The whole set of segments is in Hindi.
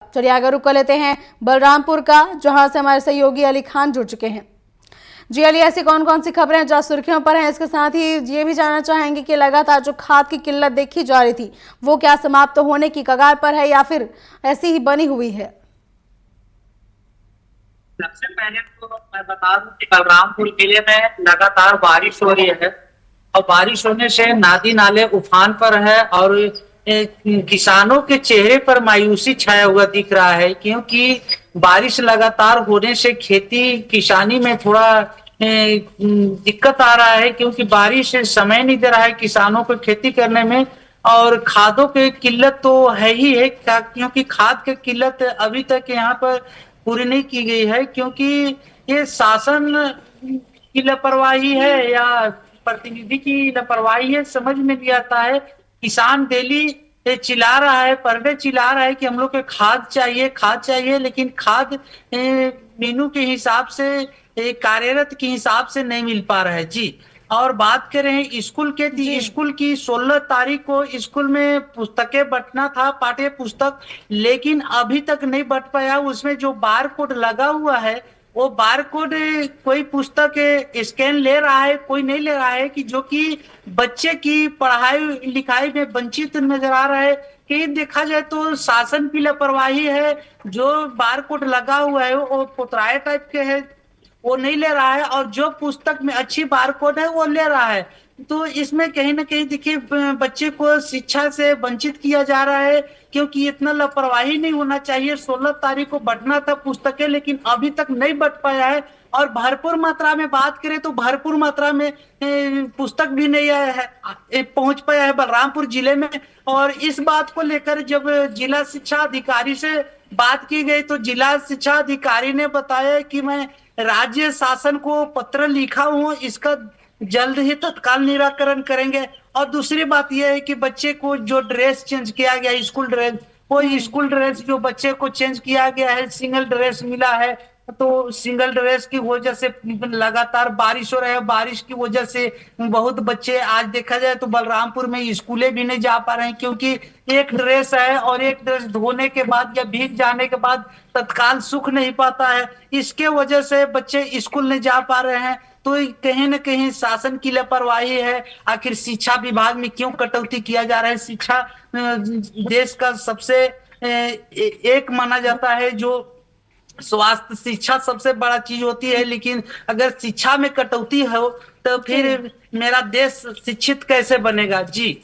चलिए आगे रुक कर लेते हैं बलरामपुर का, जहां से हमारे सहयोगी अली खान जुड़ चुके हैं। जी अली, ऐसी कौन कौन सी खबरें जो सुर्खियों पर हैं? इसके साथ ही ये भी जानना चाहेंगे कि लगातार जो खाद की किल्लत देखी जा रही थी वो क्या समाप्त तो होने की कगार पर है या फिर ऐसी ही बनी हुई है? सबसे पहले तो मैं बता दूं कि बलरामपुर जिले में लगातार बारिश हो रही है और बारिश होने से नदी नाले उफान पर है और किसानों के चेहरे पर मायूसी छाया हुआ दिख रहा है, क्योंकि बारिश लगातार होने से खेती किसानी में थोड़ा दिक्कत आ रहा है, क्योंकि बारिश समय नहीं दे रहा है किसानों को खेती करने में। और खादों की किल्लत तो है ही है, क्योंकि खाद की किल्लत अभी तक यहाँ पर पूरी नहीं की गई है, क्योंकि ये शासन की लापरवाही है या प्रतिनिधि की लापरवाही है, समझ में नहीं आता है। किसान डेली चिल्ला रहा है, पर डे चिल्ला रहा है कि हम लोग को खाद चाहिए, खाद चाहिए, लेकिन खाद मेनू के हिसाब से, कार्यरत के हिसाब से नहीं मिल पा रहा है जी। और बात करें स्कूल के, स्कूल की 16 तारीख को स्कूल में पुस्तकें बंटना था, पाठ्य पुस्तक, लेकिन अभी तक नहीं बंट पाया। उसमें जो बार कोड लगा हुआ है वो बार कोड कोई पुस्तक स्कैन ले रहा है, कोई नहीं ले रहा है, कि जो कि बच्चे की पढ़ाई लिखाई में वंचित नजर आ रहा है। कि देखा जाए तो शासन की लापरवाही है, जो बार कोड लगा हुआ है वो पोतराए टाइप के है, वो नहीं ले रहा है, और जो पुस्तक में अच्छी बारकोड है वो ले रहा है। तो इसमें कहीं ना कहीं देखिए बच्चे को शिक्षा से वंचित किया जा रहा है, क्योंकि इतना लापरवाही नहीं होना चाहिए। 16 तारीख को बंटना था पुस्तकें, लेकिन अभी तक नहीं बंट पाया है। और भरपूर मात्रा में बात करें तो भरपूर मात्रा में पुस्तक भी नहीं आया है, पहुंच पाया है बलरामपुर जिले में। और इस बात को लेकर जब जिला शिक्षा अधिकारी से बात की गई तो जिला शिक्षा अधिकारी ने बताया कि मैं राज्य शासन को पत्र लिखा हूं, इसका जल्द ही तत्काल निराकरण करेंगे। और दूसरी बात यह है कि बच्चे को जो ड्रेस चेंज किया गया, स्कूल ड्रेस, वो स्कूल ड्रेस जो बच्चे को चेंज किया गया है, सिंगल ड्रेस मिला है, तो सिंगल ड्रेस की वजह से लगातार बारिश हो रहा है, बारिश की वजह से बहुत बच्चे, आज देखा जाए तो बलरामपुर में स्कूलें भी नहीं जा पा रहे हैं, क्योंकि एक ड्रेस है और एक ड्रेस धोने के बाद या भीग जाने के बाद तत्काल सूख नहीं पाता है। इसके वजह से बच्चे स्कूल नहीं जा पा रहे हैं। तो कहीं ना कहीं शासन की लापरवाही है। आखिर शिक्षा विभाग में क्यों कटौती किया जा रहा है? शिक्षा देश का सबसे एक माना जाता है, जो स्वास्थ्य शिक्षा सबसे बड़ा चीज होती है, लेकिन अगर शिक्षा में कटौती हो तो फिर मेरा देश शिक्षित कैसे बनेगा जी।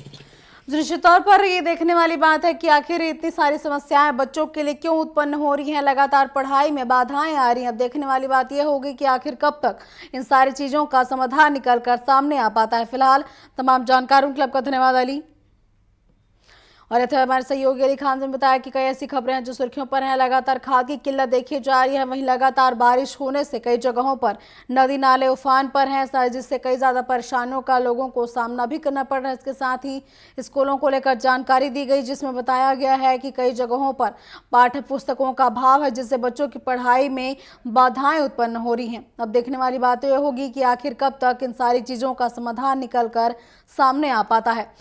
निश्चित तौर पर ये देखने वाली बात है कि आखिर इतनी सारी समस्याएं बच्चों के लिए क्यों उत्पन्न हो रही हैं, लगातार पढ़ाई में बाधाएं आ रही हैं। अब देखने वाली बात यह होगी कि आखिर कब तक इन सारी चीजों का समाधान निकलकर सामने आ पाता है। फिलहाल तमाम जानकारों के लिए आपका धन्यवाद अली। और इधर हमारे सहयोगी अली खान ने बताया कि कई ऐसी खबरें हैं जो सुर्खियों पर हैं। लगातार खाद की किल्लत देखी जा रही है, वहीं लगातार बारिश होने से कई जगहों पर नदी नाले उफान पर हैं, जिससे कई ज़्यादा परेशानियों का लोगों को सामना भी करना पड़ रहा है। इसके साथ ही स्कूलों को लेकर जानकारी दी गई, जिसमें बताया गया है कि कई जगहों पर पाठ्य पुस्तकों का अभाव है, जिससे बच्चों की पढ़ाई में बाधाएं उत्पन्न हो रही हैं। अब देखने वाली बात यह होगी कि आखिर कब तक इन सारी चीज़ों का समाधान निकल कर सामने आ पाता है।